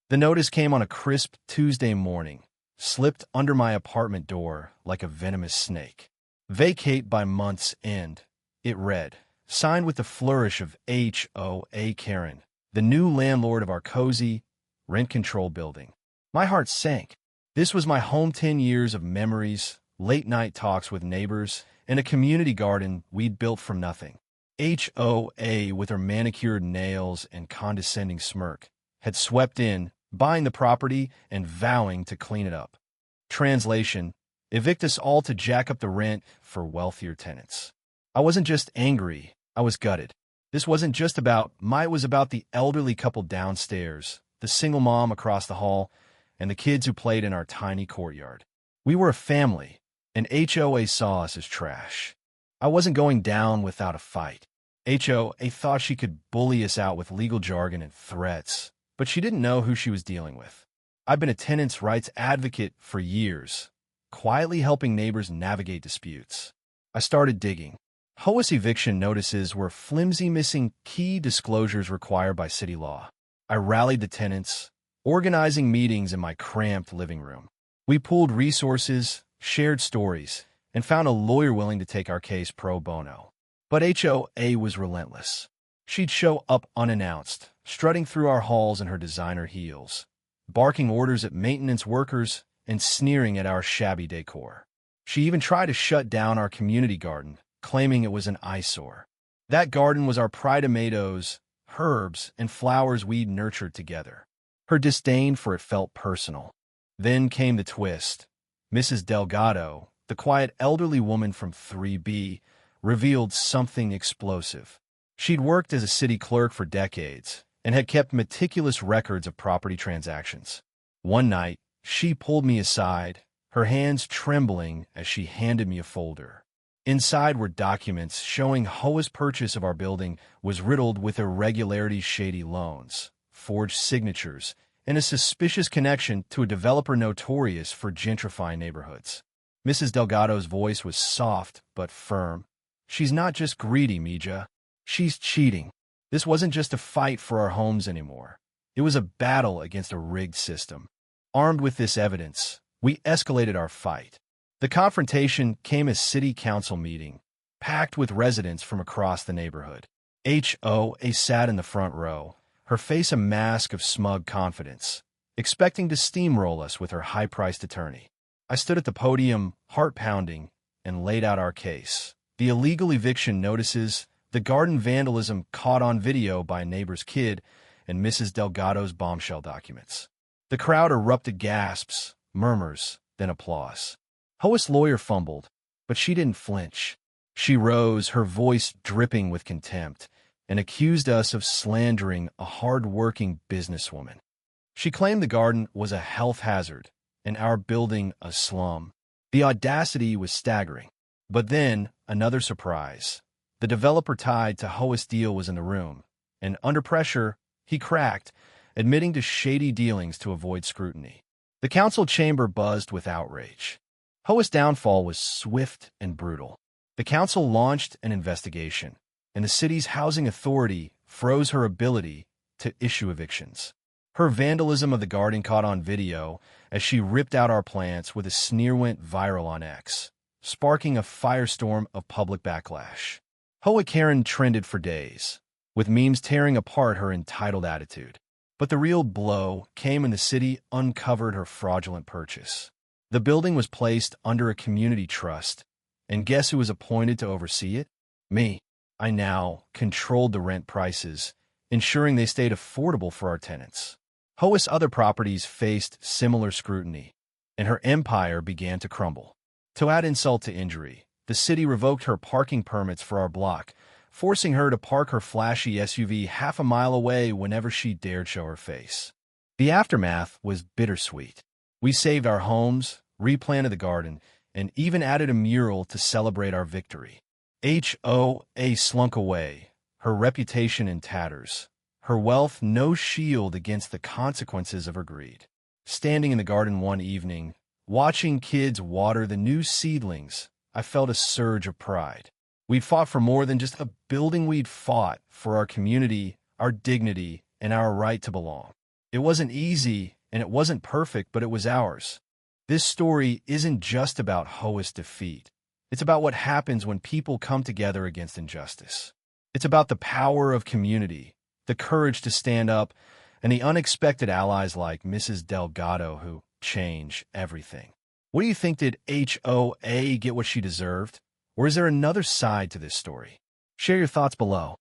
The notice came on a crisp Tuesday morning, slipped under my apartment door like a venomous snake. Vacate by month's end, it read, signed with the flourish of HOA Karen, the new landlord of our cozy, rent-control building. My heart sank. This was my home 10 years of memories, late-night talks with neighbors, and a community garden we'd built from nothing. HOA, with her manicured nails and condescending smirk, had swept in, buying the property and vowing to clean it up. Translation: evict us all to jack up the rent for wealthier tenants. I wasn't just angry, I was gutted. This wasn't just about it was about the elderly couple downstairs, the single mom across the hall, and the kids who played in our tiny courtyard. We were a family, and HOA saw us as trash. I wasn't going down without a fight. HOA thought she could bully us out with legal jargon and threats, but she didn't know who she was dealing with. I've been a tenants' rights advocate for years, quietly helping neighbors navigate disputes. I started digging. HOA's eviction notices were flimsy, missing key disclosures required by city law. I rallied the tenants, organizing meetings in my cramped living room. We pooled resources, shared stories, and found a lawyer willing to take our case pro bono. But HOA was relentless. She'd show up unannounced, strutting through our halls in her designer heels, barking orders at maintenance workers and sneering at our shabby decor. She even tried to shut down our community garden, claiming it was an eyesore. That garden was our pride: tomatoes, herbs, and flowers we'd nurtured together. Her disdain for it felt personal. Then came the twist. Mrs. Delgado, the quiet elderly woman from 3B, revealed something explosive. She'd worked as a city clerk for decades and had kept meticulous records of property transactions. One night, she pulled me aside, her hands trembling as she handed me a folder. Inside were documents showing HOA's purchase of our building was riddled with irregularities, shady loans, forged signatures, and a suspicious connection to a developer notorious for gentrifying neighborhoods. Mrs. Delgado's voice was soft but firm. She's not just greedy, Mija. She's cheating. This wasn't just a fight for our homes anymore. It was a battle against a rigged system. Armed with this evidence, we escalated our fight. The confrontation came as city council meeting, packed with residents from across the neighborhood. HOA sat in the front row, her face a mask of smug confidence, expecting to steamroll us with her high-priced attorney. I stood at the podium, heart-pounding, and laid out our case. The illegal eviction notices, the garden vandalism caught on video by a neighbor's kid, and Mrs. Delgado's bombshell documents. The crowd erupted: gasps, murmurs, then applause. HOA's lawyer fumbled, but she didn't flinch. She rose, her voice dripping with contempt, and accused us of slandering a hard-working businesswoman. She claimed the garden was a health hazard and our building a slum. The audacity was staggering. But then, another surprise. The developer tied to HOA's deal was in the room, and under pressure, he cracked, admitting to shady dealings to avoid scrutiny. The council chamber buzzed with outrage. HOA's downfall was swift and brutal. The council launched an investigation, and the city's housing authority froze her ability to issue evictions. Her vandalism of the garden caught on video as she ripped out our plants with a sneer went viral on X, sparking a firestorm of public backlash. HOA Karen trended for days, with memes tearing apart her entitled attitude. But the real blow came when the city uncovered her fraudulent purchase. The building was placed under a community trust, and guess who was appointed to oversee it? Me. I now controlled the rent prices, ensuring they stayed affordable for our tenants. HOA's other properties faced similar scrutiny, and her empire began to crumble. To add insult to injury, the city revoked her parking permits for our block, forcing her to park her flashy SUV half a mile away whenever she dared show her face. The aftermath was bittersweet. We saved our homes, replanted the garden, and even added a mural to celebrate our victory. HOA slunk away, her reputation in tatters, her wealth no shield against the consequences of her greed. Standing in the garden one evening, watching kids water the new seedlings, I felt a surge of pride. We'd fought for more than just a building. We'd fought for our community, our dignity, and our right to belong. It wasn't easy, and it wasn't perfect, but it was ours. This story isn't just about HOA's defeat. It's about what happens when people come together against injustice. It's about the power of community, the courage to stand up, and the unexpected allies like Mrs. Delgado who change everything. What do you think? Did HOA get what she deserved? Or is there another side to this story? Share your thoughts below.